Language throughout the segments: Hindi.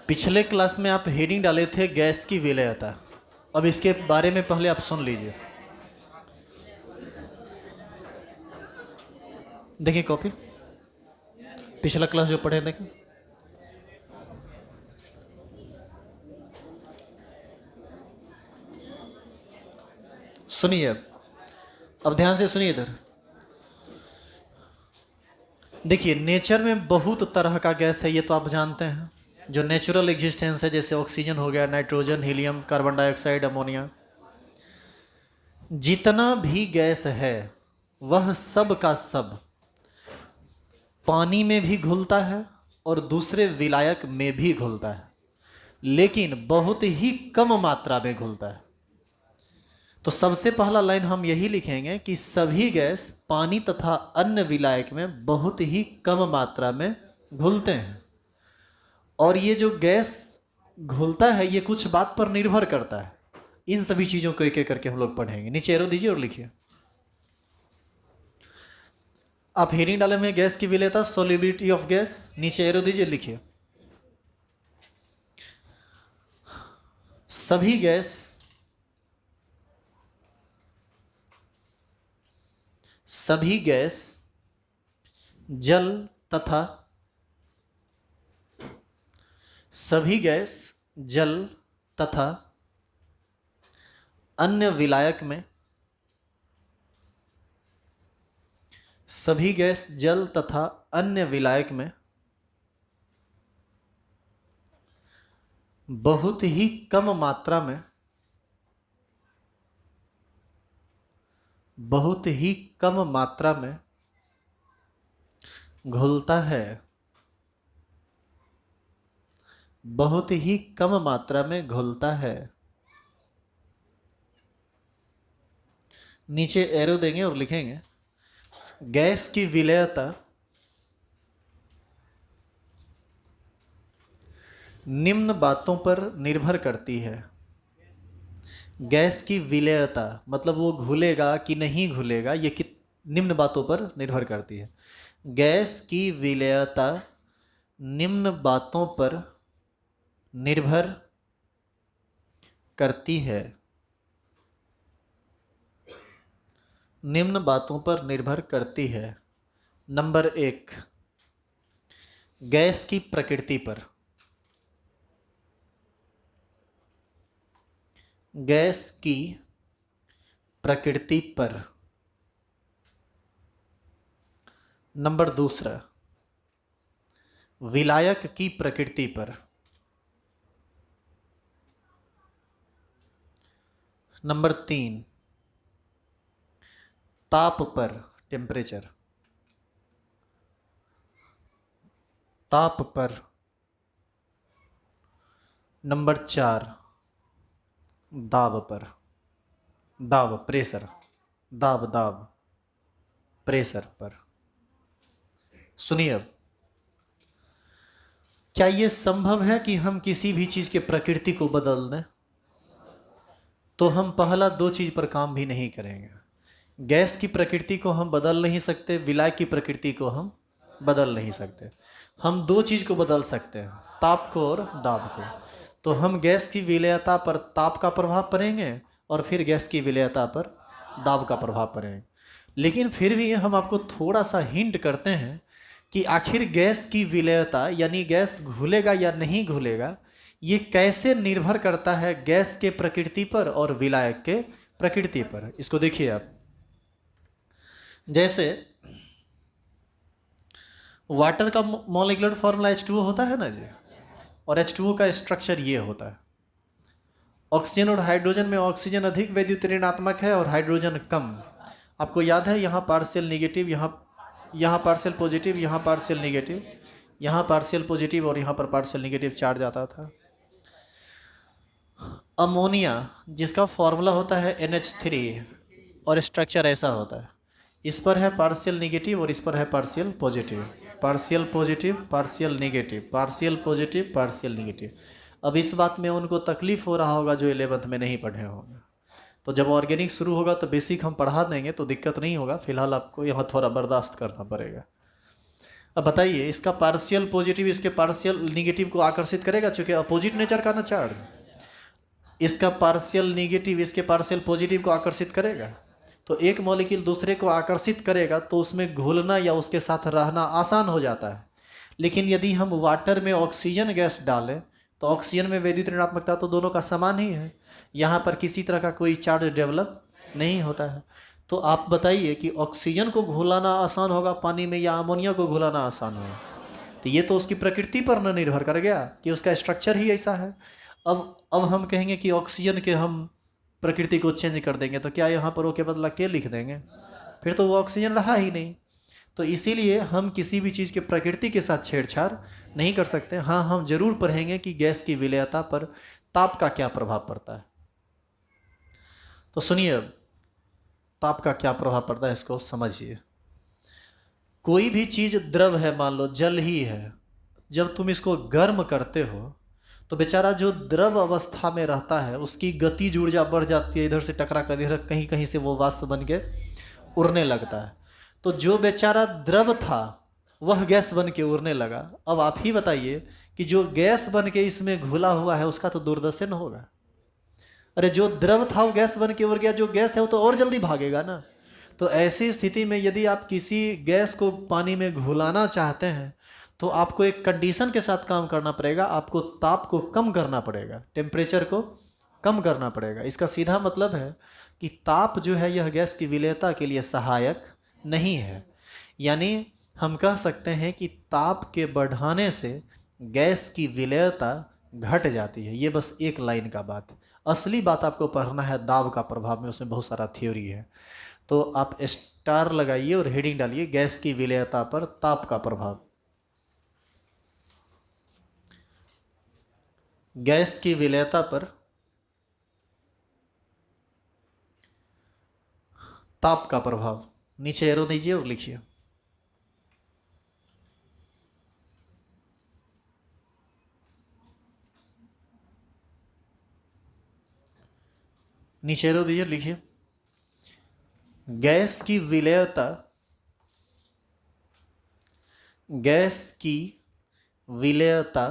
पिछले क्लास में आप हेडिंग डाले थे गैस की विलेयता। अब इसके बारे में पहले आप सुन लीजिए। देखिए कॉपी, पिछला क्लास जो पढ़े देखें। सुनिए, अब ध्यान से सुनिए इधर। देखिए, नेचर में बहुत तरह का गैस है, ये तो आप जानते हैं, जो नेचुरल एग्जिस्टेंस है, जैसे ऑक्सीजन हो गया, nitrogen, helium, carbon dioxide, ammonia. जितना भी गैस है वह सब का सब पानी में भी घुलता है और दूसरे विलायक में भी घुलता है, लेकिन बहुत ही कम मात्रा में घुलता है। तो सबसे पहला लाइन हम यही लिखेंगे कि सभी गैस पानी तथा अन्य विलायक में बहुत ही कम मात्रा में घुलते हैं। और ये जो गैस घुलता है ये कुछ बात पर निर्भर करता है। इन सभी चीजों को एक एक करके हम लोग पढ़ेंगे। नीचे एरो दीजिए और लिखिए। आप हेडिंग डाले हुए गैस की विलेयता, सोल्युबिलिटी ऑफ गैस, नीचे एरो दीजिए, लिखिए। सभी गैस जल तथा अन्य विलायक में बहुत ही कम मात्रा में घुलता है। बहुत ही कम मात्रा में घुलता है। नीचे एरो देंगे और लिखेंगे गैस की विलेयता निम्न बातों पर निर्भर करती है। गैस की विलेयता मतलब वो घुलेगा कि नहीं घुलेगा, ये निम्न बातों पर निर्भर करती है। गैस की विलेयता निम्न बातों पर निर्भर करती है। निम्न बातों पर निर्भर करती है। नंबर 1, गैस की प्रकृति पर। गैस की प्रकृति पर। नंबर 2, विलायक की प्रकृति पर। नंबर 3, ताप पर, टेम्परेचर, ताप पर। नंबर 4, दाब पर, दाब, प्रेशर, दाब प्रेशर पर। सुनिए, अब क्या यह संभव है कि हम किसी भी चीज के प्रकृति को बदल दें? तो हम पहला 2 चीज पर काम भी नहीं करेंगे। गैस की प्रकृति को हम बदल नहीं सकते, विलायक की प्रकृति को हम बदल नहीं सकते। हम 2 चीज को बदल सकते हैं, ताप को और दाब को। तो हम गैस की विलेयता पर ताप का प्रभाव पड़ेंगे और फिर गैस की विलेयता पर दाब का प्रभाव पड़ेंगे। लेकिन फिर भी हम आपको थोड़ा सा हिंट करते हैं कि आखिर गैस की विलेयता यानी गैस घुलेगा या नहीं घुलेगा, ये कैसे निर्भर करता है गैस के प्रकृति पर और विलायक के प्रकृति पर। इसको देखिए आप, जैसे वाटर का मॉलिक्यूलर फॉर्मूला H2O होता है ना जी, और H2O का स्ट्रक्चर ये होता है। ऑक्सीजन और हाइड्रोजन में ऑक्सीजन अधिक वैद्युत ऋणात्मक है और हाइड्रोजन कम। आपको याद है, यहाँ पार्शियल निगेटिव, यहाँ पार्शियल पॉजिटिव, यहाँ पार्शियल निगेटिव, यहाँ पार्शियल पॉजिटिव और यहाँ पर पार्शियल निगेटिव चार्ज आता था। अमोनिया जिसका फॉर्मूला होता है NH3 और स्ट्रक्चर ऐसा होता है, इस पर है पार्शियल निगेटिव और इस पर है partial positive, partial positive, partial negative, partial positive, partial negative. अब इस बात में उनको तकलीफ हो रहा होगा जो 11th में नहीं पढ़े होंगे। तो जब ऑर्गेनिक शुरू होगा तो बेसिक हम पढ़ा देंगे, तो दिक्कत नहीं होगा। फिलहाल आपको यहाँ थोड़ा बर्दाश्त करना पड़ेगा। अब बताइए, इसका पार्शियल पॉजिटिव इसके पार्शियल निगेटिव को आकर्षित करेगा, चूंकि अपोजिट नेचर का ना चार्ज। इसका पार्शियल निगेटिव इसके पार्शियल पॉजिटिव को आकर्षित करेगा। तो एक मॉलिक्यूल दूसरे को आकर्षित करेगा तो उसमें घुलना या उसके साथ रहना आसान हो जाता है। लेकिन यदि हम वाटर में ऑक्सीजन गैस डालें तो ऑक्सीजन में वैद्युत ऋणात्मकता तो दोनों का समान ही है, यहाँ पर किसी तरह का कोई चार्ज डेवलप नहीं होता है। तो आप बताइए कि ऑक्सीजन को घुलाना आसान होगा पानी में या अमोनिया को घुलाना आसान होगा? तो ये तो उसकी प्रकृति पर न निर्भर कर गया कि उसका स्ट्रक्चर ही ऐसा है। अब हम कहेंगे कि ऑक्सीजन के हम प्रकृति को चेंज कर देंगे तो क्या यहाँ पर ओ के बदला के लिख देंगे? फिर तो वो ऑक्सीजन रहा ही नहीं। तो इसीलिए हम किसी भी चीज़ के प्रकृति के साथ छेड़छाड़ नहीं कर सकते। हाँ, हम जरूर पढ़ेंगे कि गैस की विलयता पर ताप का क्या प्रभाव पड़ता है। तो सुनिए, अब ताप का क्या प्रभाव पड़ता है इसको समझिए। कोई भी चीज़ द्रव है, मान लो जल ही है, जब तुम इसको गर्म करते हो तो बेचारा जो द्रव अवस्था में रहता है उसकी गतिज ऊर्जा बढ़ जाती है, इधर से टकरा कर इधर कहीं कहीं से वो वाष्प बन के उड़ने लगता है। तो जो बेचारा द्रव था वह गैस बन के उड़ने लगा। अब आप ही बताइए कि जो गैस बन के इसमें घुला हुआ है उसका तो दुर्दर्शन होगा। अरे जो द्रव था वो गैस बन के उड़ गया, जो गैस है वो तो और जल्दी भागेगा ना। तो ऐसी स्थिति में यदि आप किसी गैस को पानी में घुलाना चाहते हैं तो आपको एक कंडीशन के साथ काम करना पड़ेगा, आपको ताप को कम करना पड़ेगा, टेम्परेचर को कम करना पड़ेगा। इसका सीधा मतलब है कि ताप जो है यह गैस की विलयता के लिए सहायक नहीं है। यानी हम कह सकते हैं कि ताप के बढ़ाने से गैस की विलयता घट जाती है। ये बस एक लाइन का बात। असली बात आपको पढ़ना है दाब का प्रभाव में, उसमें बहुत सारा थ्योरी है। तो आप स्टार लगाइए और हेडिंग डालिए गैस की विलयता पर ताप का प्रभाव। गैस की विलयता पर ताप का प्रभाव, नीचे एरो दीजिए और लिखिए। नीचे एरो दीजिए, लिखिए गैस की विलयता, गैस की विलयता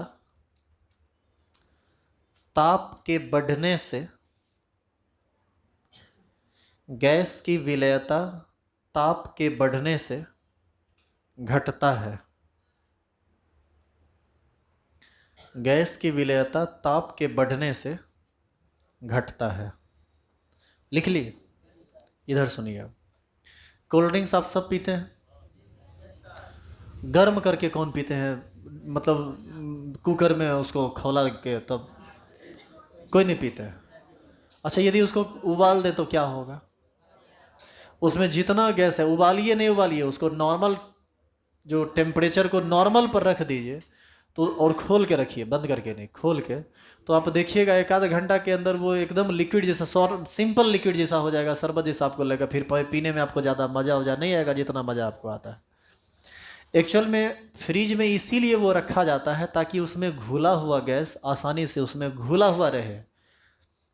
ताप के बढ़ने से, गैस की विलयता ताप के बढ़ने से घटता है। गैस की विलयता ताप के बढ़ने से घटता है। लिख लिए? इधर सुनिए, कोल्ड ड्रिंक्स आप सब पीते हैं? गर्म करके कौन पीते हैं? मतलब कुकर में उसको खौला के तब? कोई नहीं पीते हैं। अच्छा, यदि उसको उबाल दें तो क्या होगा? उसमें जितना गैस है, उबालिए नहीं उबालिए, उसको नॉर्मल जो टेम्परेचर को नॉर्मल पर रख दीजिए तो, और खोल के रखिए, बंद करके नहीं, खोल के, तो आप देखिएगा एक आध घंटा के अंदर वो एकदम लिक्विड जैसा, सिंपल लिक्विड जैसा हो जाएगा, शरबत जैसा आपको लगेगा। फिर पीने में आपको ज़्यादा मज़ा नहीं आएगा जितना मज़ा आपको आता है। एक्चुअल में फ्रिज में इसीलिए वो रखा जाता है ताकि उसमें घुला हुआ गैस आसानी से उसमें घुला हुआ रहे।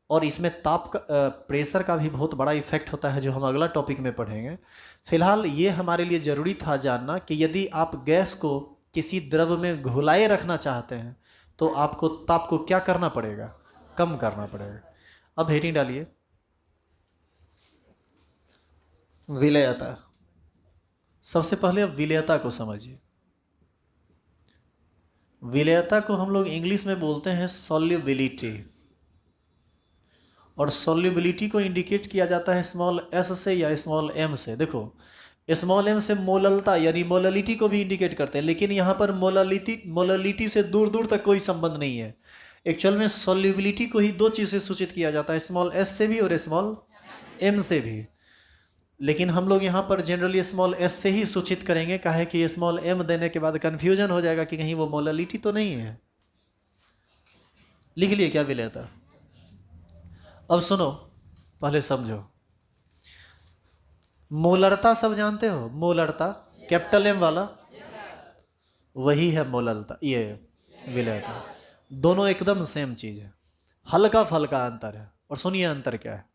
और इसमें ताप का प्रेशर का भी बहुत बड़ा इफेक्ट होता है, जो हम अगला टॉपिक में पढ़ेंगे। फिलहाल ये हमारे लिए ज़रूरी था जानना कि यदि आप गैस को किसी द्रव में घुलाए रखना चाहते हैं तो आपको ताप को क्या करना पड़ेगा? कम करना पड़ेगा। अब हेडिंग डालिए विलयता। सबसे पहले अब विलयता को समझिए। विलयता को हम लोग इंग्लिश में बोलते हैं सॉल्युबिलिटी, और सॉल्युबिलिटी को इंडिकेट किया जाता है स्मॉल एस से या स्मॉल एम से। देखो, स्मॉल एम से मोललता यानी मोललिटी को भी इंडिकेट करते हैं, लेकिन यहाँ पर मोललिटी से दूर दूर तक कोई संबंध नहीं है। एक्चुअल में सॉल्युबिलिटी को ही दो चीज़ से सूचित किया जाता है, स्मॉल एस से भी और स्मॉल एम से भी। लेकिन हम लोग यहाँ पर जनरली स्मॉल एस से ही सूचित करेंगे, काहे कि स्मॉल एम देने के बाद कन्फ्यूजन हो जाएगा कि कहीं वो मोललिटी तो नहीं है। लिख लिए क्या विलयता? अब सुनो, पहले समझो। मोलरता सब जानते हो? मोलरता कैपिटल एम वाला, वही है मोललता, ये विलयता। दोनों एकदम सेम चीज है, हल्का फल्का अंतर है। और सुनिए अंतर क्या है।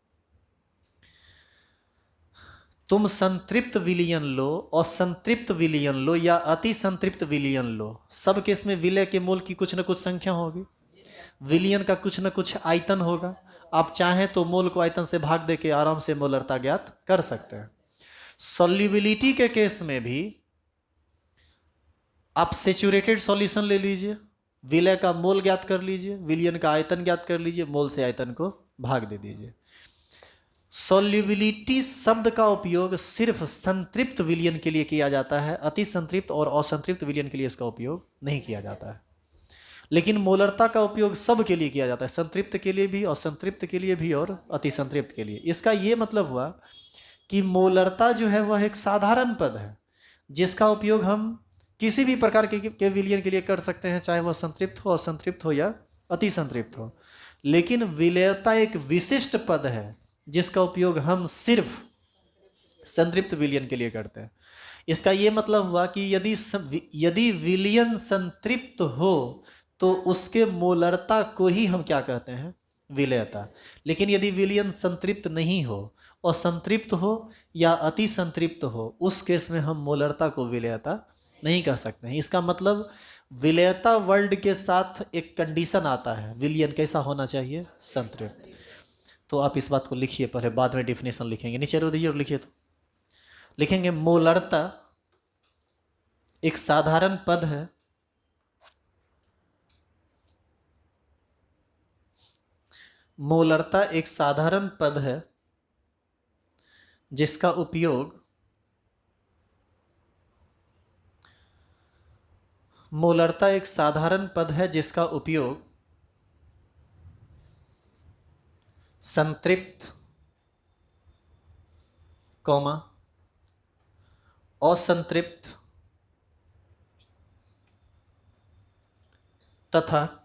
तुम संतृप्त विलयन लो, असंतृप्त विलयन लो या अति संतृप्त विलयन लो, सब केस में विलय के मोल की कुछ न कुछ संख्या होगी, विलयन का कुछ न कुछ आयतन होगा। आप चाहें तो मोल को आयतन से भाग देके आराम से मोलरता ज्ञात कर सकते हैं। सॉल्युबिलिटी के केस में भी आप सेचुरेटेड सॉल्यूशन ले लीजिए, विलय का मोल ज्ञात कर लीजिए, विलयन का आयतन ज्ञात कर लीजिए, मोल से आयतन को भाग दे दीजिए। सॉल्युबिलिटी शब्द का उपयोग सिर्फ संतृप्त विलयन के लिए किया जाता है, अति संतृप्त और असंतृप्त विलयन के लिए इसका उपयोग नहीं किया जाता है। लेकिन मोलरता का उपयोग सब के लिए किया जाता है, संतृप्त के लिए भी, असंतृप्त के लिए भी और अति संतृप्त के लिए। इसका यह मतलब हुआ कि मोलरता जो है वह एक साधारण पद है जिसका उपयोग हम किसी भी प्रकार के विलयन के लिए कर सकते हैं, चाहे वह संतृप्त हो, असंतृप्त हो या अति संतृप्त हो। लेकिन विलयता एक विशिष्ट पद है जिसका उपयोग हम सिर्फ संतृप्त विलयन के लिए करते हैं। इसका यह मतलब हुआ कि यदि विलयन संतृप्त हो तो उसके मोलरता को ही हम क्या कहते हैं, विलयता। लेकिन यदि विलयन संतृप्त नहीं हो, असंतृप्त हो या अति संतृप्त हो, उस केस में हम मोलरता को विलयता नहीं कह सकते हैं। इसका मतलब विलयता वर्ड के साथ एक कंडीशन आता है, विलयन कैसा होना चाहिए, संतृप्त। तो आप इस बात को लिखिए पहले, बाद में डिफिनेशन लिखेंगे। नीचे रो दीजिए और लिखिए। तो लिखेंगे मोलरता एक साधारण पद है मोलरता एक साधारण पद है जिसका उपयोग मोलरता एक साधारण पद है जिसका उपयोग संतृप्त, असंतृप्त तथा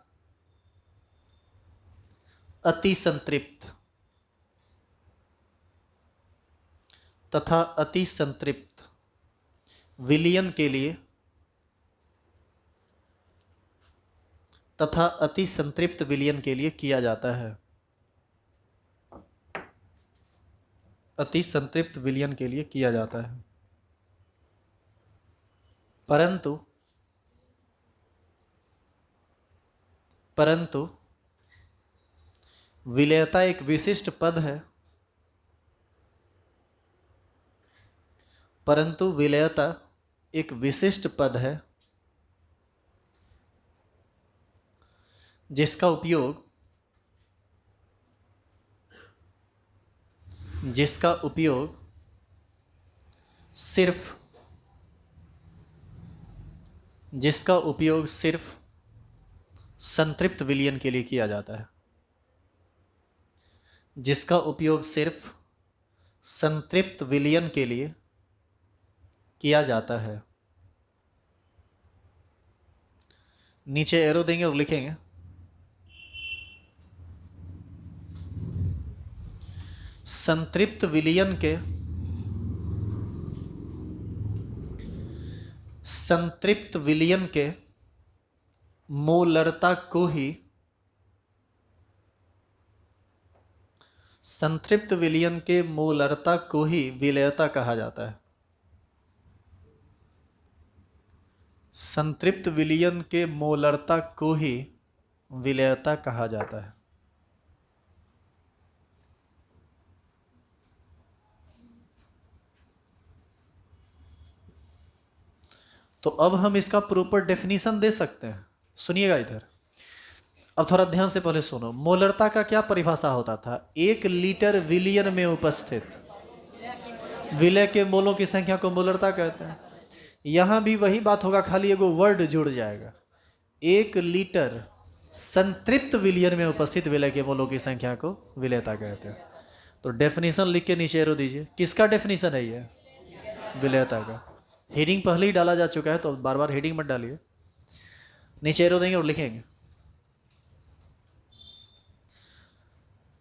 अति संतृप्त विलयन के लिए तथा अति संतृप्त विलयन के लिए किया जाता है। अति संतृप्त विलयन के लिए किया जाता है। परंतु विलयता एक विशिष्ट पद है, जिसका उपयोग सिर्फ संतृप्त विलयन के लिए किया जाता है। जिसका उपयोग सिर्फ संतृप्त विलयन के लिए किया जाता है। नीचे एरो देंगे और लिखेंगे संतृप्त विलयन के मोलरता को ही विलयता कहा जाता है। संतृप्त विलयन के मोलरता को ही विलयता कहा जाता है। तो अब हम इसका प्रॉपर डेफिनेशन दे सकते हैं। सुनिएगा इधर, अब थोड़ा ध्यान से पहले सुनो। मोलरता का क्या परिभाषा होता था? 1 लीटर विलयन में उपस्थित विलय के मोलों की संख्या को मोलरता कहते हैं। यहां भी वही बात होगा, खाली एगो वर्ड जुड़ जाएगा। 1 लीटर संतृप्त विलयन में उपस्थित विलय के मोलों की संख्या को विलयता कहते हैं। तो डेफिनेशन लिख के नीचे एरो दीजिए। किसका डेफिनेशन है ये? विलयता का। हेडिंग पहले ही डाला जा चुका है तो बार बार हेडिंग मत डालिए। नीचे एरो देंगे और लिखेंगे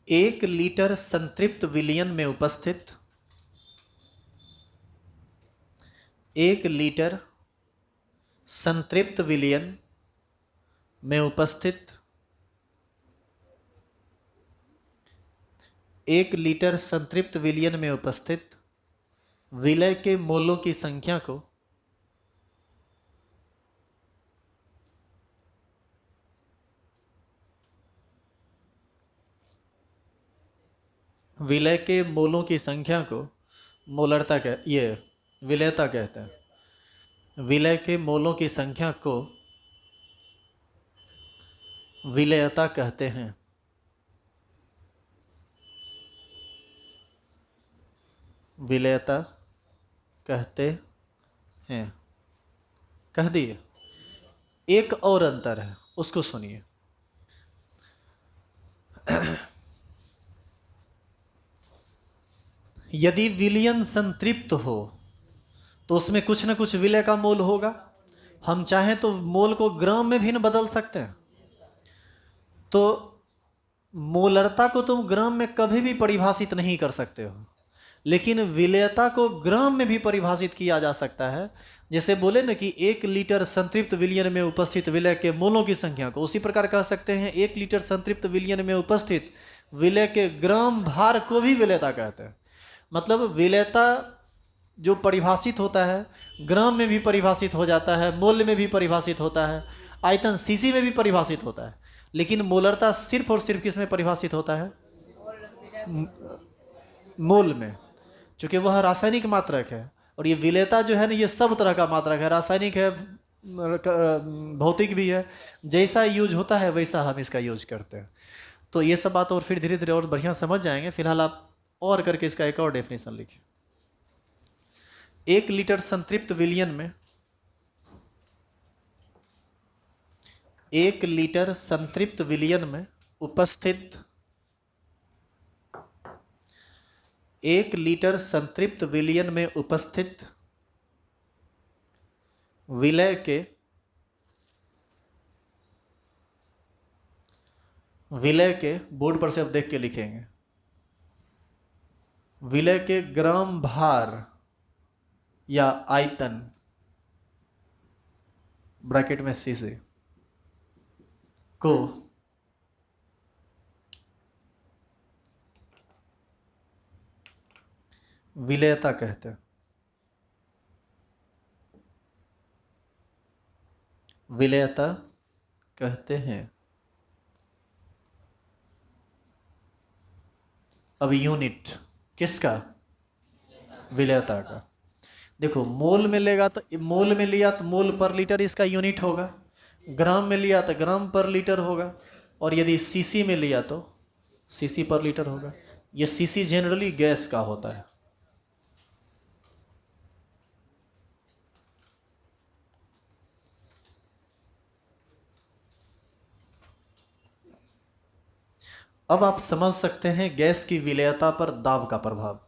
1 लीटर संतृप्त विलयन में उपस्थित 1 लीटर संतृप्त विलयन में उपस्थित 1 लीटर संतृप्त विलयन में उपस्थित विलय के मोलों की संख्या को विलय के मोलों की संख्या को मोलरता ये विलयता कहते हैं। विलय के मोलों की संख्या को विलयता कहते हैं। विलयता कहते हैं। कह दिए। एक और अंतर है, उसको सुनिए। यदि विलयन संतृप्त हो तो उसमें कुछ ना कुछ विलय का मोल होगा। हम चाहें तो मोल को ग्राम में भी न बदल सकते हैं। तो मोलरता को तुम ग्राम में कभी भी परिभाषित नहीं कर सकते हो, लेकिन विलयता को ग्राम में भी परिभाषित किया जा सकता है। जैसे बोले ना कि 1 लीटर संतृप्त विलयन में उपस्थित विलय के मोलों की संख्या को, उसी प्रकार कह सकते हैं 1 लीटर संतृप्त विलयन में उपस्थित विलय के ग्राम भार को भी विलयता कहते हैं। मतलब विलयता जो परिभाषित होता है ग्राम में भी परिभाषित हो जाता है, मोल में भी परिभाषित होता है, आयतन सीसी में भी परिभाषित होता है। लेकिन मोलरता सिर्फ और सिर्फ किस में परिभाषित होता है? मोल में, चूंकि वह रासायनिक मात्रक है। और ये विलयता जो है ना, ये सब तरह का मात्रक है, रासायनिक है, भौतिक भी है। जैसा यूज होता है वैसा हम इसका यूज करते हैं। तो ये सब बात और फिर धीरे धीरे और बढ़िया समझ जाएंगे। फिलहाल आप और करके इसका एक और डेफिनेशन लिखिए। 1 लीटर संतृप्त विलयन में 1 लीटर संतृप्त विलयन में उपस्थित 1 लीटर संतृप्त विलयन में उपस्थित विलय के बोर्ड पर से आप देख के लिखेंगे, विलय के ग्राम भार या आयतन ब्रैकेट में सीसी को विलयता कहते हैं। विलयता कहते हैं। अब यूनिट किसका? विलयता का। देखो, मोल में लेगा तो मोल में लिया तो मोल पर लीटर इसका यूनिट होगा, ग्राम में लिया तो ग्राम पर लीटर होगा, और यदि सीसी में लिया तो सीसी पर लीटर होगा। ये सीसी जनरली गैस का होता है। अब आप समझ सकते हैं गैस की विलयता पर दाब का प्रभाव।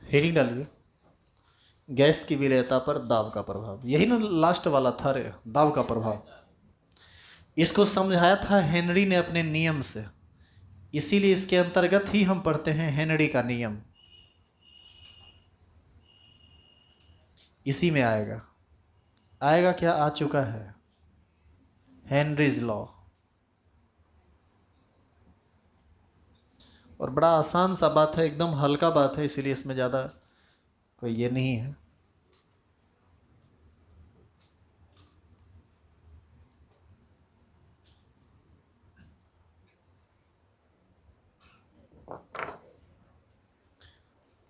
हेडिंग डालिए, गैस की विलयता पर दाब का प्रभाव। यही ना लास्ट वाला था रे, दाब का प्रभाव। इसको समझाया था हेनरी ने अपने नियम से, इसीलिए इसके अंतर्गत ही हम पढ़ते हैं हेनरी का नियम। इसी में आएगा क्या? आ चुका है, हेनरीज लॉ। और बड़ा आसान सा बात है, एकदम हल्का बात है, इसीलिए इसमें ज़्यादा कोई ये नहीं है।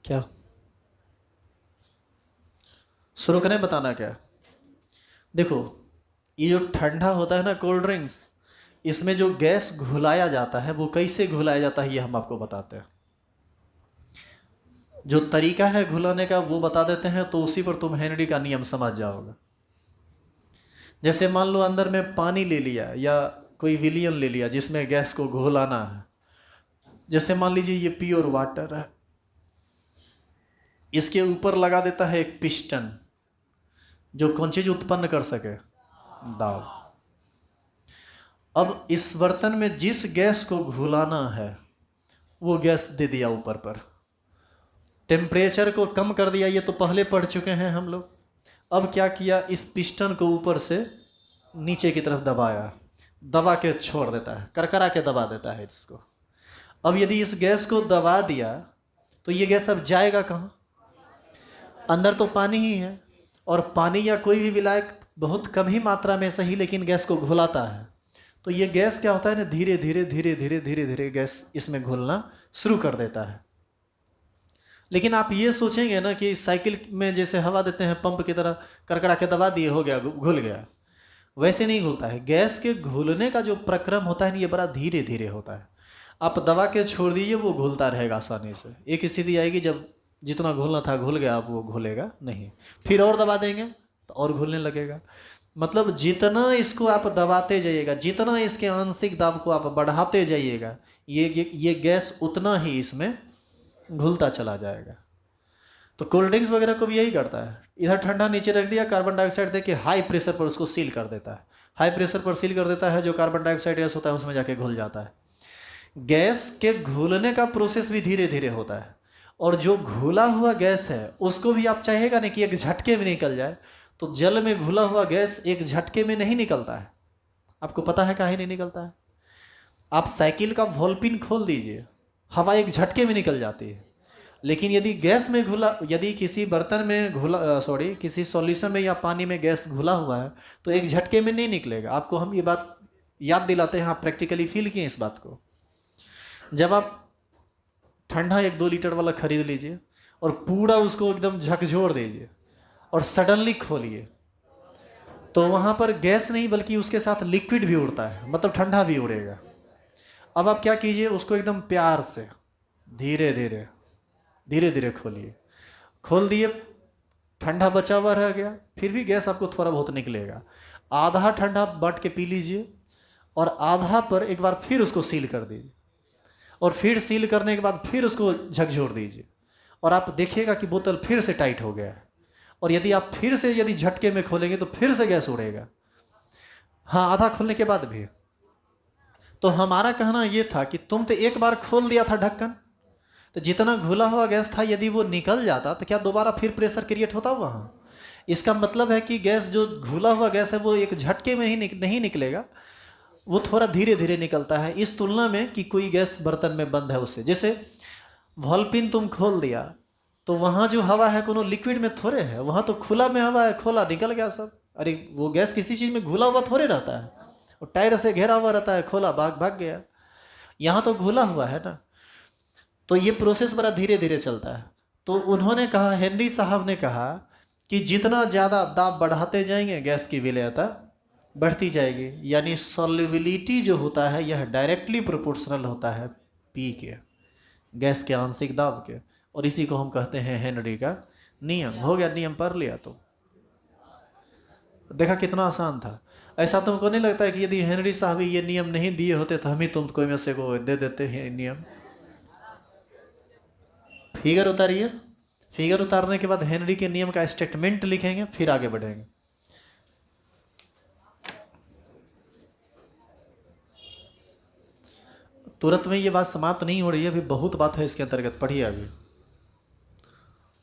क्या शुरू करें? बताना क्या? देखो, ये जो ठंडा होता है ना कोल्ड ड्रिंक्स, इसमें जो गैस घुलाया जाता है वो कैसे घुलाया जाता है ये हम आपको बताते हैं। जो तरीका है घुलाने का वो बता देते हैं, तो उसी पर तुम हेनरी का नियम समझ जाओगे। जैसे मान लो अंदर में पानी ले लिया या कोई विलियन ले लिया जिसमें गैस को घुलाना है। जैसे मान लीजिए ये प्योर वाटर है, इसके ऊपर लगा देता है एक पिस्टन जो कौन चीज उत्पन्न कर सके? दाब। अब इस बर्तन में जिस गैस को घुलाना है वो गैस दे दिया ऊपर पर, टेम्परेचर को कम कर दिया, ये तो पहले पढ़ चुके हैं हम लोग। अब क्या किया, इस पिस्टन को ऊपर से नीचे की तरफ दबाया, दबा के छोड़ देता है, करकरा के दबा देता है इसको। अब यदि इस गैस को दबा दिया तो ये गैस अब जाएगा कहाँ? अंदर तो पानी ही है, और पानी या कोई भी विलायक बहुत कम ही मात्रा में सही लेकिन गैस को घुलाता है। तो ये गैस क्या होता है ना, धीरे धीरे धीरे धीरे धीरे धीरे गैस इसमें घुलना शुरू कर देता है। लेकिन आप ये सोचेंगे ना कि साइकिल में जैसे हवा देते हैं पंप की तरह, करकड़ा के दबा दिए हो गया, घुल गया, वैसे नहीं घुलता है। गैस के घुलने का जो प्रक्रम होता है ना, ये बड़ा धीरे धीरे होता है। आप दबा के छोड़ दीजिए, वो घुलता रहेगा आसानी से। एक स्थिति आएगी जब जितना घुलना था घुल गया, अब वो घुलेगा नहीं, फिर और दबा देंगे तो और घुलने लगेगा। मतलब जितना इसको आप दबाते जाइएगा, जितना इसके आंशिक दाब को आप बढ़ाते जाइएगा, ये गैस उतना ही इसमें घुलता चला जाएगा। तो कोल्ड ड्रिंक्स वगैरह को भी यही करता है, इधर ठंडा नीचे रख दिया, कार्बन डाइऑक्साइड दे के हाई प्रेशर पर उसको सील कर देता है। हाई प्रेशर पर सील कर देता है, जो कार्बन डाइऑक्साइड गैस होता है उसमें जाके घुल जाता है। गैस के घुलने का प्रोसेस भी धीरे धीरे होता है, और जो घुला हुआ गैस है उसको भी आप चाहिएगा ना कि एक झटके में निकल जाए, तो जल में घुला हुआ गैस एक झटके में नहीं निकलता है। आपको पता है काहे नहीं निकलता है? आप साइकिल का वॉल्व खोल दीजिए, हवा एक झटके में निकल जाती है। लेकिन यदि गैस में घुला, यदि किसी बर्तन में घुला, किसी सॉल्यूशन में या पानी में गैस घुला हुआ है तो एक झटके में नहीं निकलेगा। आपको हम ये बात याद दिलाते हैं, आप प्रैक्टिकली फील किए इस बात को। जब आप ठंडा 1-2 लीटर वाला खरीद लीजिए और पूरा उसको एकदम झकझोर दीजिए और सडनली खोलिए, तो वहाँ पर गैस नहीं बल्कि उसके साथ लिक्विड भी उड़ता है, मतलब ठंडा भी उड़ेगा। अब आप क्या कीजिए, उसको एकदम प्यार से धीरे धीरे धीरे धीरे खोलिए। खोल दिए, ठंडा बचा हुआ रह गया, फिर भी गैस आपको थोड़ा बहुत निकलेगा। आधा ठंडा बांट के पी लीजिए और आधा पर एक बार फिर उसको सील कर दीजिए, और फिर सील करने के बाद फिर उसको झकझोर दीजिए, और आप देखिएगा कि बोतल फिर से टाइट हो गया है। और यदि आप फिर से यदि झटके में खोलेंगे तो फिर से गैस उड़ेगा। हाँ, आधा खोलने के बाद भी। तो हमारा कहना यह था कि तुम तो एक बार खोल दिया था ढक्कन, तो जितना घुला हुआ गैस था यदि वो निकल जाता तो क्या दोबारा फिर प्रेशर क्रिएट होता वहाँ? इसका मतलब है कि गैस, जो घुला हुआ गैस है, वो एक झटके में ही नहीं निकलेगा, वो थोड़ा धीरे धीरे निकलता है। इस तुलना में कि कोई गैस बर्तन में बंद है उससे। जैसे वॉल्व तुम खोल दिया तो वहाँ जो हवा है कोनो लिक्विड में थोड़े है, वहाँ तो खुला में हवा है, खोला निकल गया सब। अरे वो गैस किसी चीज़ में घुला हुआ थोड़े रहता है, वो टायर से घेरा हुआ रहता है, खोला भाग गया। यहाँ तो घुला हुआ है ना, तो ये प्रोसेस बड़ा धीरे धीरे चलता है। तो उन्होंने कहा, हेनरी साहब ने कहा कि जितना ज़्यादा दाब बढ़ाते जाएंगे गैस की विलेयता बढ़ती जाएगी। यानी सॉल्युबिलिटी जो होता है यह डायरेक्टली प्रोपोर्शनल होता है पी के, गैस के आंशिक दाब के। और इसी को हम कहते हैं हेनरी का नियम। हो गया, नियम पढ़ लिया तो देखा कितना आसान था। ऐसा तुमको नहीं लगता है कि यदि हेनरी साहब ये नियम नहीं दिए होते तो हम ही तुमको में से को दे देते हैं नियम? फिगर उतारिए, फिगर उतारने के बाद हेनरी के नियम का स्टेटमेंट लिखेंगे, फिर आगे बढ़ेंगे। तुरंत में ये बात समाप्त नहीं हो रही है, अभी बहुत बात है इसके अंतर्गत, पढ़िए अभी।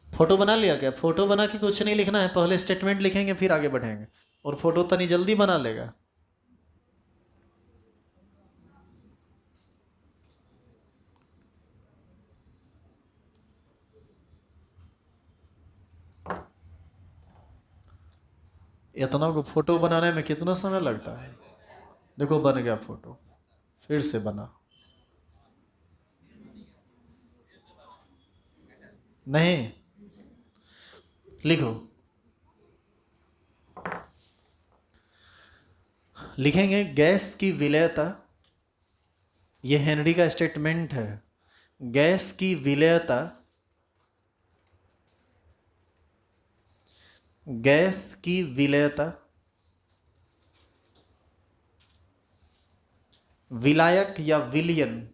फोटो बना लिया क्या? फोटो बना के कुछ नहीं लिखना है, पहले स्टेटमेंट लिखेंगे फिर आगे बढ़ेंगे। और फोटो तनी जल्दी बना लेगा। इतना को फोटो बनाने में कितना समय लगता है? देखो बन गया फोटो, फिर से बना। नहीं, लिखो, लिखेंगे गैस की विलेयता, ये हेनरी का स्टेटमेंट है। गैस की विलेयता, गैस की विलेयता विलायक या विलियन,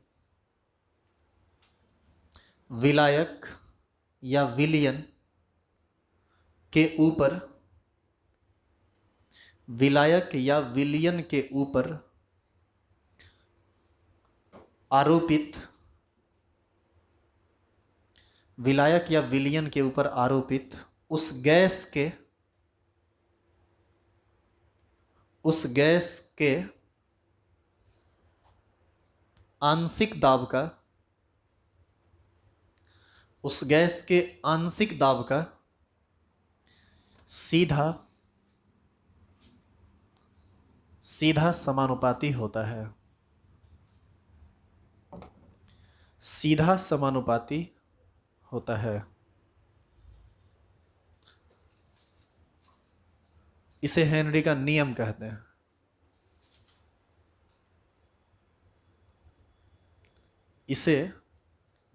विलायक या विलियन के ऊपर विलायक या विलयन के ऊपर आरोपित, विलायक या विलयन के ऊपर आरोपित उस गैस के आंशिक दाब का, उस गैस के आंशिक दाब का सीधा समानुपाती होता है, सीधा समानुपाती होता है। इसे हेनरी का नियम कहते हैं। इसे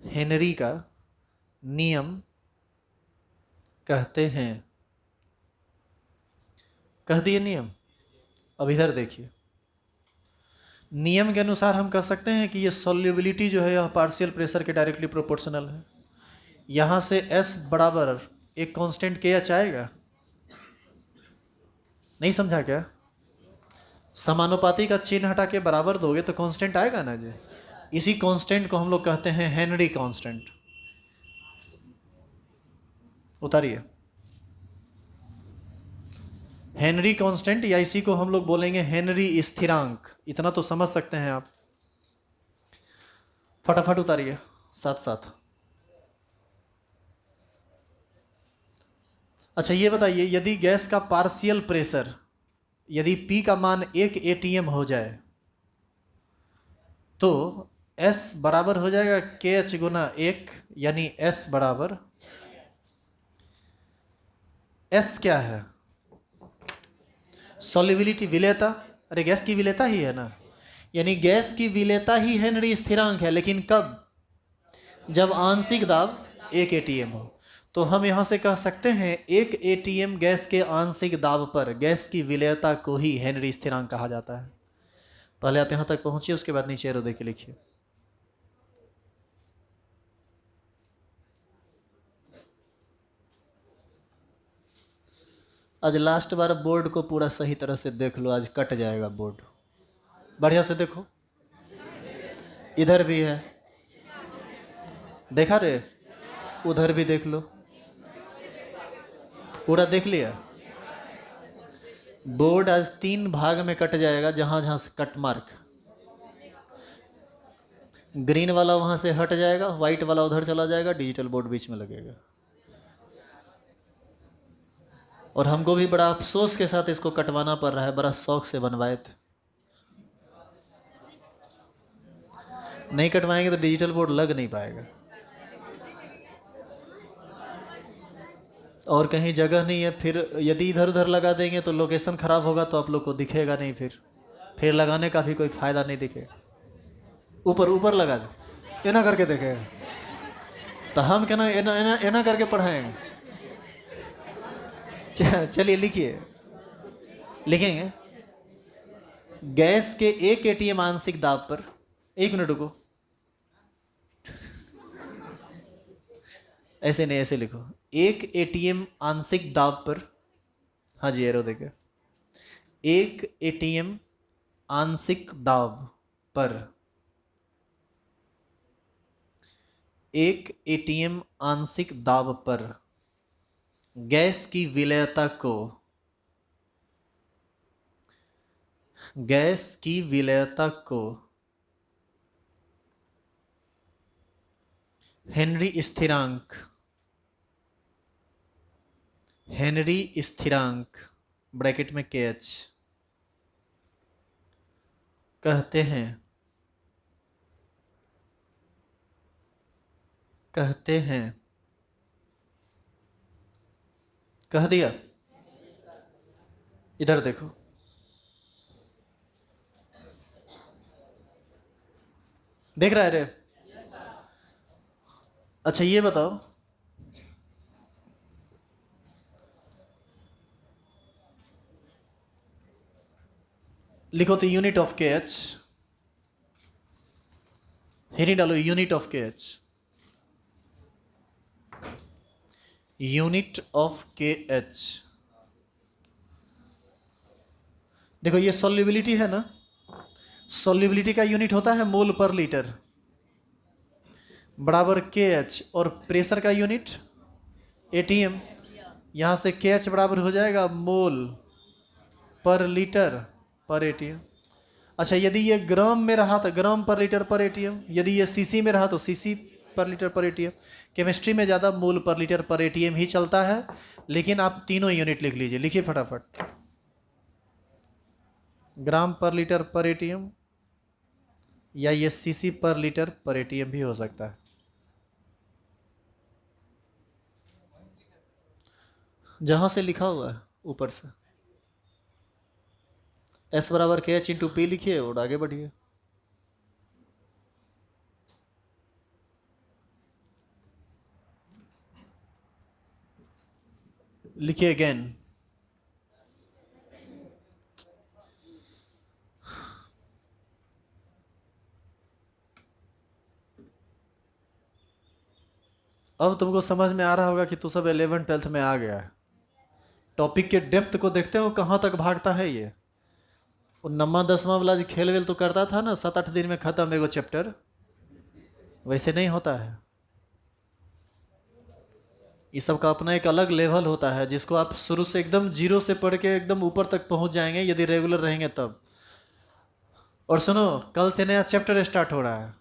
हेनरी का नियम कहते हैं। कह दिए नियम। अब इधर देखिए, नियम के अनुसार हम कह सकते हैं कि ये सॉल्युबिलिटी जो है यह पार्शियल प्रेशर के डायरेक्टली प्रोपोर्शनल है। यहां से S बराबर एक कांस्टेंट KH आएगा। नहीं समझा क्या? समानुपाती का चिन्ह हटा के बराबर दोगे तो कांस्टेंट आएगा ना जी। इसी कांस्टेंट को हम लोग कहते हैं हेनरी कांस्टेंट। उतारिए, हेनरी कांस्टेंट, या इसी को हम लोग बोलेंगे हेनरी स्थिरांक। इतना तो समझ सकते हैं आप। फटाफट उतारिए साथ साथ। अच्छा ये बताइए, यदि गैस का पार्शियल प्रेशर, यदि P का मान 1 atm हो जाए तो S बराबर हो जाएगा KH गुना 1, यानी S बराबर, S क्या है? सॉल्युबिलिटी, विलेयता। अरे गैस की विलेयता ही है ना, यानी गैस की विलेयता ही हेनरी स्थिरांक है। लेकिन कब? जब आंशिक दाब 1 atm हो। तो हम यहां से कह सकते हैं 1 atm गैस के आंशिक दाब पर गैस की विलेयता को ही हेनरी स्थिरांक कहा जाता है। पहले आप यहां तक पहुंचिए, उसके बाद नीचे एरो देके लिखिए। आज लास्ट बार बोर्ड को पूरा सही तरह से देख लो, आज कट जाएगा बोर्ड। बढ़िया से देखो, इधर भी है, देखा रे? उधर भी देख लो, पूरा देख लिया। बोर्ड आज 3 भाग में कट जाएगा, जहां जहां से कट मार्क। ग्रीन वाला वहां से हट जाएगा, व्हाइट वाला उधर चला जाएगा, डिजिटल बोर्ड बीच में लगेगा। और हमको भी बड़ा अफसोस के साथ इसको कटवाना पड़ रहा है, बड़ा शौक से बनवाए थे। नहीं कटवाएंगे तो डिजिटल बोर्ड लग नहीं पाएगा, और कहीं जगह नहीं है। फिर यदि इधर उधर लगा देंगे तो लोकेशन खराब होगा, तो आप लोग को दिखेगा नहीं। फिर लगाने का भी कोई फायदा नहीं दिखेगा। ऊपर ऊपर लगा दे, एना करके देखेगा तो हम क्या ना एना एना एना करके पढ़ाएंगे। चलिए लिखिए, लिखेंगे गैस के 1 atm आंशिक दाब पर, 1 मिनट रुको, ऐसे नहीं, ऐसे लिखो, 1 atm आंशिक दाब पर, हाँ जी एरो देखे, 1 atm आंशिक दाब पर, 1 atm आंशिक दाब पर गैस की विलेयता को, गैस की विलेयता को हेनरी स्थिरांक, हेनरी स्थिरांक ब्रैकेट में KH कहते हैं, कहते हैं। कह दिया? इधर देखो, देख रहा है रे? अच्छा ये बताओ, लिखो तो यूनिट ऑफ KH, हिरी डालो, unit of KH, unit of KH। देखो ये सॉल्युबिलिटी है ना, सॉल्युबिलिटी का यूनिट होता है मोल पर लीटर बराबर के एच, और प्रेशर का यूनिट एटीएम। यहाँ से के एच बराबर हो जाएगा मोल पर लीटर पर एटीएम। अच्छा, यदि ये ग्राम में रहा तो ग्राम पर लीटर पर एटीएम, यदि ये सीसी में रहा तो सीसी पर लीटर पर एटीएम। केमिस्ट्री में ज़्यादा मोल पर लीटर पर एटीएम ही चलता है, लेकिन आप तीनों यूनिट लिख लीजिए, लिखिए फटाफट। ग्राम पर लीटर पर एटीएम, या ये सीसी पर लीटर पर एटीएम भी हो सकता है। जहाँ से लिखा हुआ है ऊपर से एस बराबर के एच इंटू पी लिखिए और आगे बढ़िए। लिखिए अगेन। अब तुमको समझ में आ रहा होगा कि तू सब 11 12th में आ गया है। टॉपिक के डेप्थ को देखते हो कहाँ तक भागता है ये। और 9वां 10वां वाला जो खेल वेल तो करता था ना, 7 8 दिन में खत्म एगो चैप्टर, वैसे नहीं होता है। इस सब का अपना एक अलग लेवल होता है, जिसको आप शुरू से एकदम जीरो से पढ़ के एकदम ऊपर तक पहुंच जाएंगे यदि रेगुलर रहेंगे तब। और सुनो, कल से नया चैप्टर स्टार्ट हो रहा है।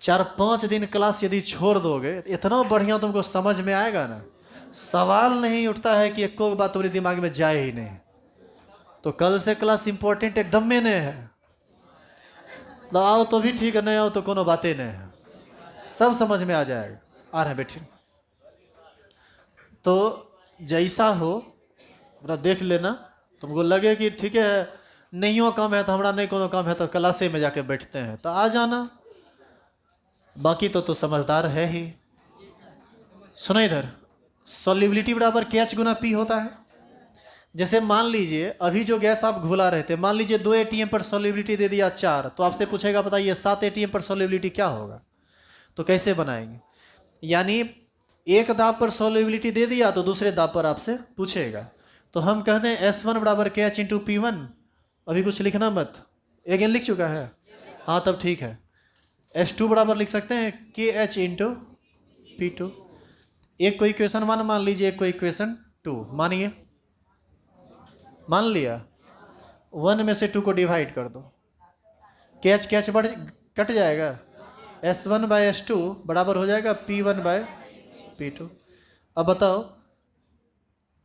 4 5 दिन क्लास यदि छोड़ दोगे इतना बढ़िया तुमको समझ में आएगा ना, सवाल नहीं उठता है कि एक बात तुम्हारे दिमाग में जाए ही नहीं। तो कल से क्लास इंपॉर्टेंट एकदम में नहीं है। तो आओ तो भी ठीक है, नहीं आओ तो कोनो बातें नहीं है, सब समझ में आ जाएगा। आ रहे बैठे तो जैसा हो अपना देख लेना। तुमको लगे कि ठीक है नहीं हो काम है तो हमारा नहीं कोनो काम है तो क्लासे में जाके बैठते हैं तो आ जाना, बाकी तो समझदार है ही। सुनो इधर, सॉल्युबिलिटी बराबर के एच गुना पी होता है। जैसे मान लीजिए अभी जो गैस आप घुला रहे थे, मान लीजिए 2 एटीएम पर सॉल्युबिलिटी दे दिया 4, तो आपसे पूछेगा बताइए 7 एटीएम पर सॉल्युबिलिटी क्या होगा। तो कैसे बनाएंगे, यानी एक दाब पर सॉल्युबिलिटी दे दिया तो दूसरे दाब पर आपसे पूछेगा। तो हम कहते हैं S1 बराबर के एच इंटू पी वन। अभी कुछ लिखना मत, अगेन लिख चुका है, हाँ तब ठीक है। S2 बराबर लिख सकते हैं के एच इंटू पी टू। एक को इक्वेशन 1 मान लीजिए, एक को इक्वेशन 2 मानिए। मान लिया, 1 में से 2 को डिवाइड कर दो, कैच कैच बढ़ कट जाएगा, S1 बाय S2 बराबर हो जाएगा P1 बाय P2। अब बताओ,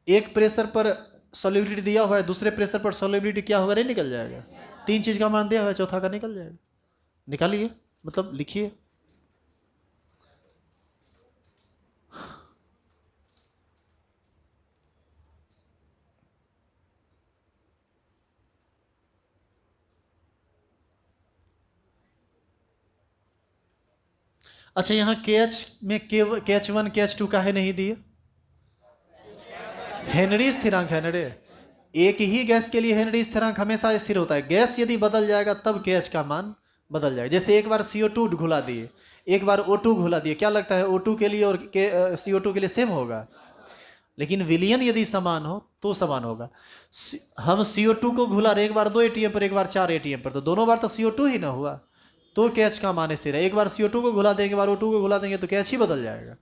एक प्रेशर पर सॉल्युबिलिटी दिया हुआ है, दूसरे प्रेशर पर सॉल्युबिलिटी क्या होगा, नहीं निकल जाएगा। 3 चीज का मान दिया हुआ है, चौथा का निकल जाएगा। निकालिए, मतलब लिखिए। अच्छा, यहाँ के एच में के एच 1 के एच 2 काहे नहीं दिए, हेनरी स्थिरांक है नरे। एक ही गैस के लिए हेनरी स्थिरांक हमेशा स्थिर होता है। गैस यदि बदल जाएगा तब के एच का मान बदल जाएगा। जैसे एक बार CO2 घुला दिए, एक बार O2 घुला दिए, क्या लगता है O2 के लिए और CO2 के लिए सेम होगा, लेकिन विलियन यदि समान हो तो समान होगा। हम CO2 को घुला रहे, एक बार 2 एटीएम पर, एक बार 4 एटीएम पर, तो दोनों बार तो CO2 ही ना हुआ, तो कैच का मान स्थिर है। एक बार CO2 को घुला देंगे, एक बार O2 को घुला देंगे तो कैच ही बदल जाएगा।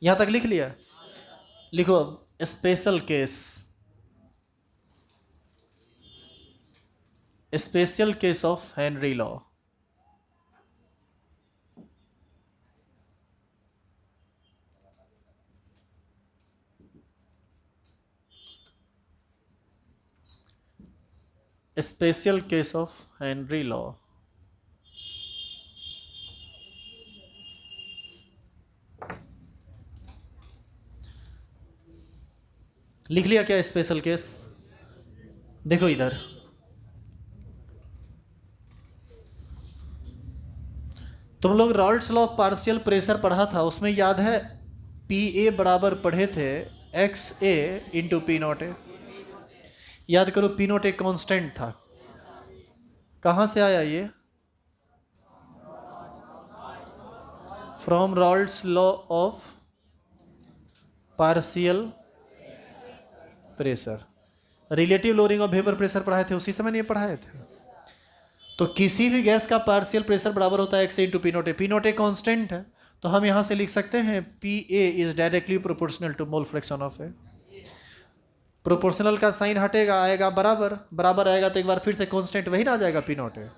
यहां तक लिख लिया, लिखो special case, special case of Henry law. Special case of Henry law. लिख लिया क्या स्पेशल केस। देखो इधर, तुम लोग रॉल्ट्स लॉ ऑफ पार्शियल प्रेशर पढ़ा था, उसमें याद है पी ए बराबर पढ़े थे x A into P not a. याद करो, पी नॉट एक कांस्टेंट था। कहां से आया ये, from Raoult's law of partial pressure. Relative lowering of vapour pressure पढ़ाए थे, उसी समय नहीं पढ़ाए थे? तो किसी भी गैस का पार्शियल प्रेशर बराबर होता है x × P0 A। P0 A constant है, तो हम यहाँ से लिख सकते हैं PA is directly proportional to mole fraction of A. Proportional का साइन हटेगा, आएगा बराबर, बराबर आएगा तो एक बार फिर से कांस्टेंट वही ना आ जाएगा P0 A।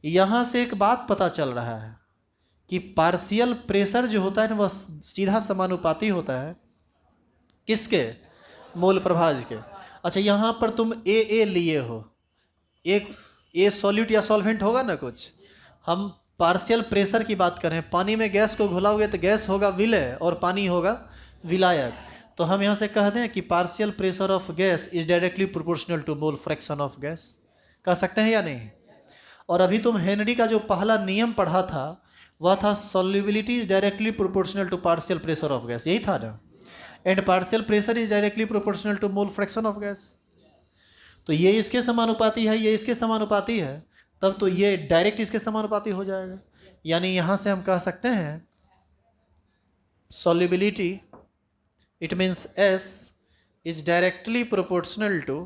यहाँ से एक बात पता चल रहा है कि पार्शियल प्रेशर जो होता है ना वह सीधा समानुपाती होता है किसके? मोल प्रभाज के। अच्छा, यहाँ पर तुम ए लिए हो, एक ए सॉल्यूट या सॉल्वेंट होगा ना कुछ। हम पार्शियल प्रेशर की बात करें, पानी में गैस को घुलाओगे तो गैस होगा विलय और पानी होगा विलायक। तो हम यहाँ से कह दें कि partial pressure of gas is directly proportional to mole fraction of gas. कह सकते हैं या नहीं? और अभी तुम हेनरी का जो पहला नियम पढ़ा था वह था solubility is directly proportional to partial pressure of gas, यही था ना? And partial pressure is directly proportional to mole fraction of gas. तो ये इसके समानुपाती है, ये इसके समानुपाती है, तब तो ये डायरेक्ट इसके समानुपाती हो जाएगा। यानी यहाँ से हम कह सकते हैं solubility it means S is directly proportional to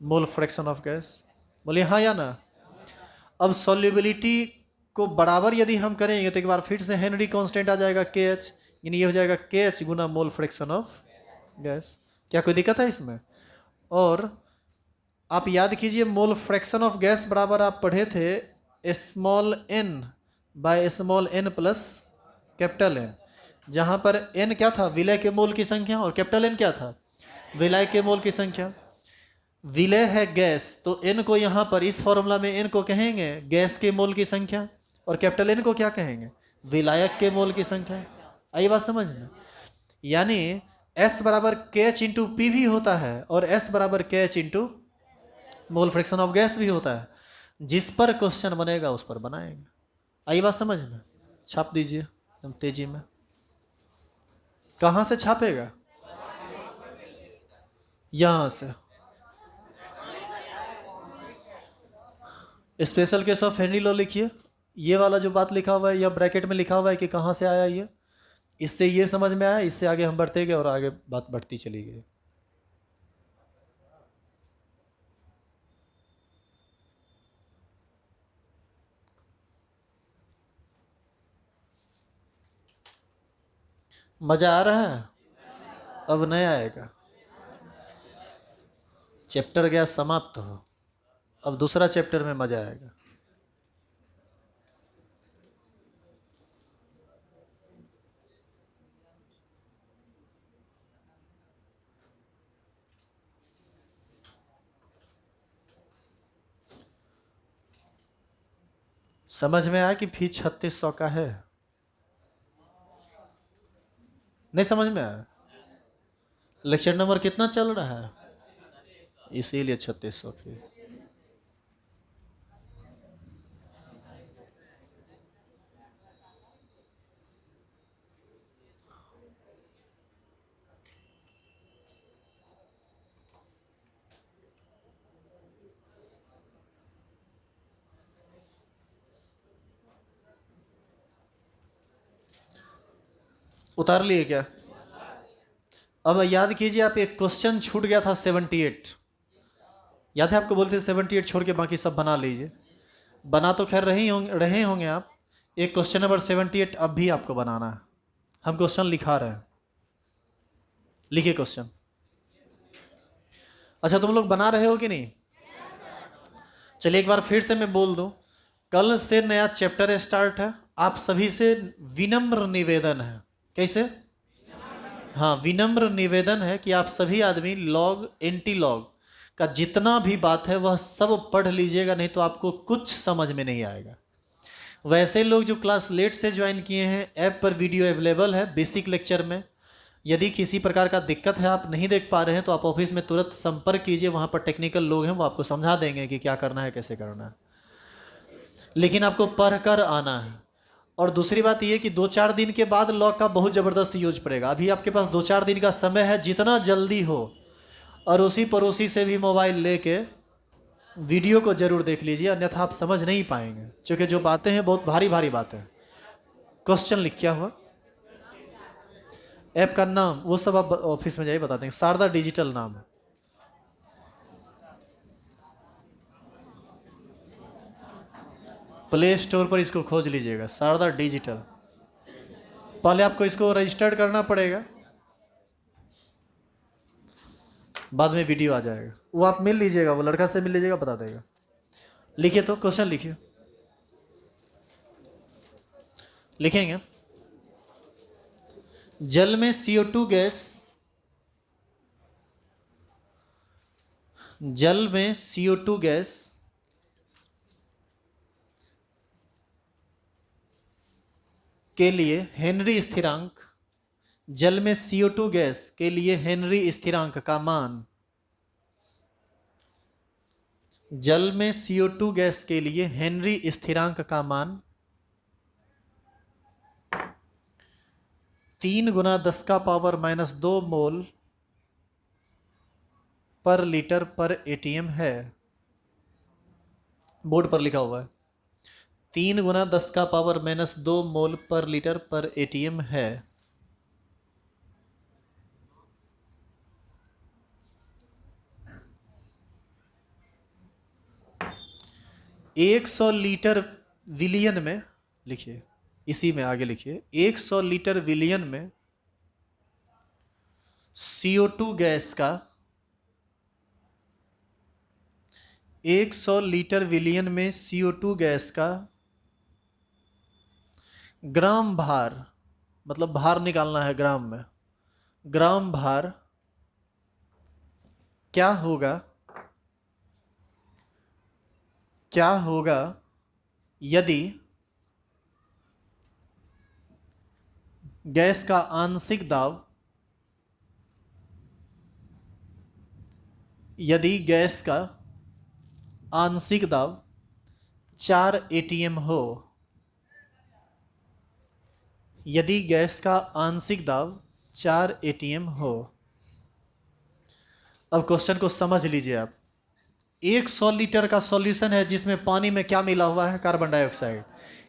mole fraction of gas. बोलिए हाँ या ना? अब सॉल्युबिलिटी को बराबर यदि हम करेंगे तो एक बार फिर से हेनरी कांस्टेंट आ जाएगा KH, यानी ये हो जाएगा KH Guna mole fraction of gas. क्या कोई दिक्कत है इसमें? और आप याद कीजिए मोल फ्रैक्शन ऑफ गैस बराबर आप पढ़े थे small n by small n plus capital N, जहाँ पर n क्या था? विलय के मोल की संख्या, और कैपिटल N क्या था? विलय के मोल की संख्या। विलय है गैस तो n को यहाँ पर इस फॉर्मूला में n को कहेंगे गैस के मोल की संख्या, और कैपिटल N को क्या कहेंगे? विलायक के मोल की संख्या। आई बात समझ में? यानी S बराबर KH × P भी होता है और S बराबर KH × mole fraction of gas भी होता है। जिस पर क्वेश्चन बनेगा उस पर बनाएंगे। आई बात समझ में? छाप दीजिए एकदम तेजी में। कहाँ से छापेगा? यहाँ से। Special case of Henry law लिखिए। ये वाला जो बात लिखा हुआ है या ब्रैकेट में लिखा हुआ है कि कहाँ से आया ये, इससे ये समझ में आया, इससे आगे हम बढ़ते गए और आगे बात बढ़ती चली गई। मजा आ रहा है? अब नहीं आएगा। चैप्टर गया समाप्त हो, अब दूसरा चैप्टर में मजा आएगा। समझ में आया कि फी 3600 का है? नहीं समझ में आया? लेक्चर नंबर कितना चल रहा है? इसीलिए 3600 फी। उतार लिए क्या? अब याद कीजिए, आप एक क्वेश्चन छूट गया था 78। याद है आपको? बोलते 78 छोड़ के बाकी सब बना लीजिए। बना तो खैर रहे होंगे आप। एक क्वेश्चन नंबर 78 अब भी आपको बनाना है। हम क्वेश्चन लिखा रहे हैं, लिखिए क्वेश्चन। अच्छा, तुम लोग बना रहे हो कि नहीं? चलिए एक बार फिर से मैं बोल दूं, कल से नया चैप्टर स्टार्ट है। आप सभी से विनम्र निवेदन है। कैसे? हाँ, विनम्र निवेदन है कि आप सभी आदमी लॉग एंटी लॉग का जितना भी बात है वह सब पढ़ लीजिएगा, नहीं तो आपको कुछ समझ में नहीं आएगा। वैसे लोग जो क्लास लेट से ज्वाइन किए हैं, ऐप पर वीडियो अवेलेबल है बेसिक लेक्चर में। यदि किसी प्रकार का दिक्कत है, आप नहीं देख पा रहे हैं, तो आप ऑफिस में तुरंत संपर्क कीजिए। वहाँ पर टेक्निकल लोग हैं, वो आपको समझा देंगे कि क्या करना है, कैसे करना है। लेकिन आपको पढ़ कर आना है। और दूसरी बात यह कि 2-4 दिन के बाद लॉ का बहुत ज़बरदस्त यूज पड़ेगा। अभी आपके पास 2-4 दिन का समय है, जितना जल्दी हो अड़ोसी पड़ोसी से भी मोबाइल लेके वीडियो को जरूर देख लीजिए, अन्यथा आप समझ नहीं पाएंगे, क्योंकि जो बातें हैं बहुत भारी भारी बातें हैं। क्वेश्चन लिख क्या हुआ? ऐप का नाम वो सब आप ऑफिस में जाइए बता देंगे। शारदा डिजिटल नाम है। प्ले स्टोर पर इसको खोज लीजिएगा, शारदा डिजिटल। पहले आपको इसको रजिस्टर्ड करना पड़ेगा, बाद में वीडियो आ जाएगा। वो आप मिल लीजिएगा, वो लड़का से मिल लीजिएगा, बता देगा। लिखिए तो, क्वेश्चन लिखिए, लिखेंगे। जल में CO2 गैस, जल में CO2 गैस के लिए हेनरी स्थिरांक, जल में CO2 गैस के लिए हेनरी स्थिरांक का मान, जल में CO2 गैस के लिए हेनरी स्थिरांक का मान 3 × 10⁻² मोल पर लीटर पर ATM है। बोर्ड पर लिखा हुआ है 3 × 10⁻² मोल पर लीटर पर ATM है। एक 100 लीटर विलियन में, लिखिए इसी में आगे लिखिए, 100 लीटर विलियन में CO2 गैस का, 100 लीटर विलियन में CO2 गैस का ग्राम भार, मतलब भार निकालना है ग्राम में, ग्राम भार क्या होगा, क्या होगा यदि गैस का आंशिक दाब, यदि गैस का आंशिक दाब 4 ATM हो, यदि गैस का आंशिक दाब 4 ATM हो। अब क्वेश्चन को समझ लीजिए आप। 100 लीटर का सॉल्यूशन है जिसमें पानी में क्या मिला हुआ है, कार्बन डाइऑक्साइड।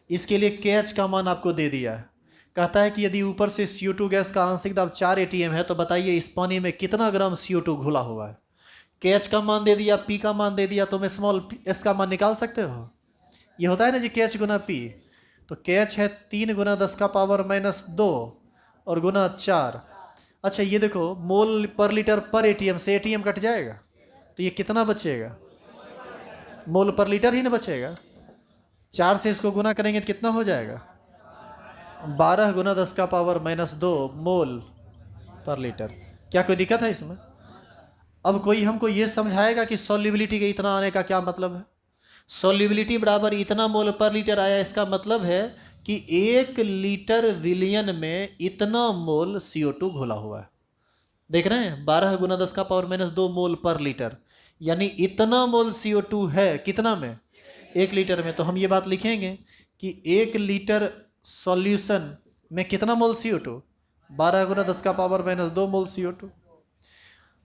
इसके लिए KH का मान आपको दे दिया है। कहता है कि यदि ऊपर से CO2 गैस का आंशिक दाब 4 ATM है तो बताइए इस पानी में कितना ग्राम CO2 घुला हुआ है। KH का मान दे दिया, P का मान दे दिया, तो मैं स्मॉल s का मान निकाल सकते हो। ये होता है ना जी KH × P, तो KH है 3 × 10⁻² और गुना 4। अच्छा ये देखो, मोल पर लीटर पर ATM से ATM कट जाएगा तो ये कितना बचेगा, मोल पर लीटर ही ना बचेगा। 4 से इसको गुना करेंगे तो कितना हो जाएगा, 12 × 10⁻² मोल पर लीटर। क्या कोई दिक्कत है इसमें? अब कोई हमको ये समझाएगा कि सॉल्युबिलिटी के इतना आने का क्या मतलब है। सॉल्युबिलिटी बराबर इतना मोल पर लीटर आया, इसका मतलब है कि 1 लीटर विलियन में इतना मोल CO2 घुला हुआ है। देख रहे हैं, 12 × 10⁻² मोल पर लीटर, यानी इतना मोल CO2 है कितना में, 1 लीटर में। तो हम ये बात लिखेंगे कि 1 लीटर सॉल्यूशन में कितना मोल CO2, 12 × 10⁻² मोल CO2।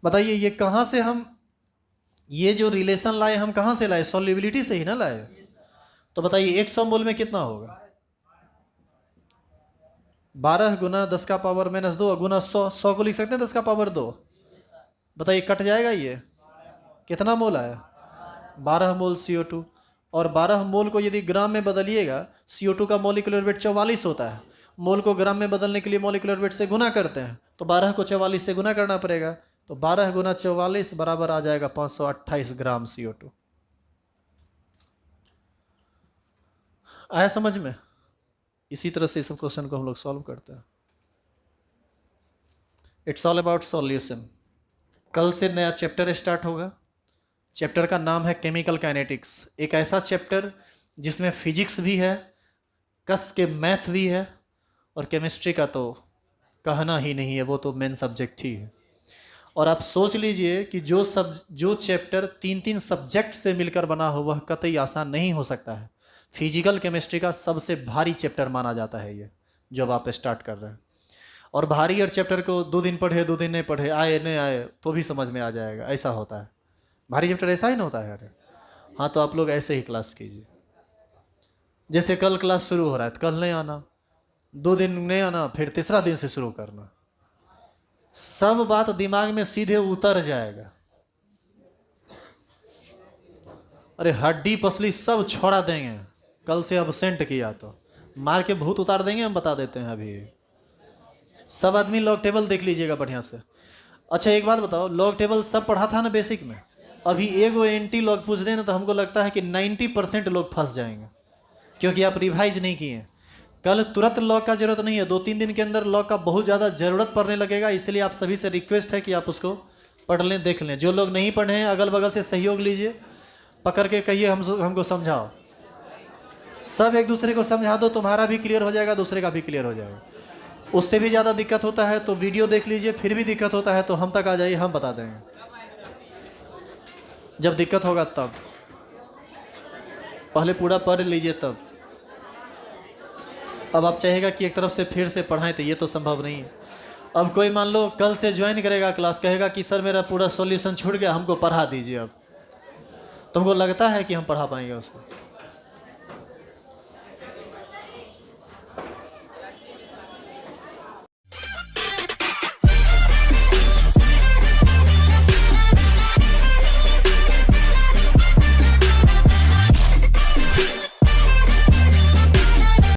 बताइए ये कहाँ से हम ये जो रिलेशन लाए, हम कहाँ से लाए, सॉल्युबिलिटी से ही ना लाए। तो बताइए 100 मोल में कितना होगा, 12 × 10⁻² गुना 100, 100 को लिख सकते हैं 10⁻²। बताइए कट जाएगा, ये कितना मोल आया, 12 मोल CO2। और 12 मोल को यदि ग्राम में बदलिएगा, CO2 का मॉलिक्यूलर वेट 44 होता है, मोल को ग्राम में बदलने के लिए मॉलिक्यूलर वेट से गुना करते हैं, तो 12 को 44 से गुना करना पड़ेगा, तो 12 × 44 बराबर आ जाएगा 528 ग्राम CO2। आया समझ में? इसी तरह से इस क्वेश्चन को हम लोग सॉल्व करते हैं। It's all about solution. कल से नया चैप्टर स्टार्ट होगा। चैप्टर का नाम है केमिकल काइनेटिक्स। एक ऐसा चैप्टर जिसमें फिजिक्स भी है, कस के मैथ भी है, और केमिस्ट्री का तो कहना ही नहीं है, वो तो मेन सब्जेक्ट ही है। और आप सोच लीजिए कि जो चैप्टर 3-3 सब्जेक्ट से मिलकर बना हो वह कतई आसान नहीं हो सकता है। फिजिकल केमिस्ट्री का सबसे भारी चैप्टर माना जाता है ये, जब आप स्टार्ट कर रहे हैं। और भारी और चैप्टर को 2 दिन पढ़े 2 दिन नहीं पढ़े, आए नहीं आए तो भी समझ में आ जाएगा, ऐसा होता है। भारी चैप्टर ऐसा ही ना होता है यार। हाँ तो आप लोग ऐसे ही क्लास कीजिए। जैसे कल क्लास शुरू हो रहा है तो कल नहीं आना, 2 दिन नहीं आना, फिर तीसरा दिन से शुरू करना। सब बात दिमाग में सीधे उतर जाएगा। अरे हड्डी पसली सब छोड़ा देंगे। कल से अब्सेंट किया तो मार के भूत उतार देंगे, हम बता देते हैं अभी। सब आदमी लॉग टेबल देख लीजिएगा बढ़िया से। अच्छा एक बात बताओ, लॉग टेबल सब पढ़ा था ना बेसिक में? अभी एगो एंटी लॉग पूछ देना तो हमको लगता है कि 90% लोग फंस जाएंगे, क्योंकि आप रिवाइज नहीं किए। कल तुरंत लॉग का जरूरत नहीं है, 2-3 दिन के अंदर लॉग का बहुत ज़्यादा ज़रूरत पड़ने लगेगा। इसलिए आप सभी से रिक्वेस्ट है कि आप उसको पढ़ लें, देख लें। जो लोग नहीं पढ़े हैं अगल बगल से सहयोग लीजिए, पकड़ के कहिए हमको समझाओ। सब एक दूसरे को समझा दो, तुम्हारा भी क्लियर हो जाएगा, दूसरे का भी क्लियर हो जाएगा। उससे भी ज़्यादा दिक्कत होता है तो वीडियो देख लीजिए, फिर भी दिक्कत होता है तो हम तक आ जाइए, हम बता देंगे। जब दिक्कत होगा तब, पहले पूरा पढ़ लीजिए तब। अब आप चाहेगा कि एक तरफ से फिर से पढ़ाएं तो ये तो संभव नहीं है। अब कोई मान लो कल से ज्वाइन करेगा क्लास, कहेगा कि सर मेरा पूरा सॉल्यूशन छूट गया, हमको पढ़ा दीजिए। अब तुमको लगता है कि हम पढ़ा पाएंगे उसको?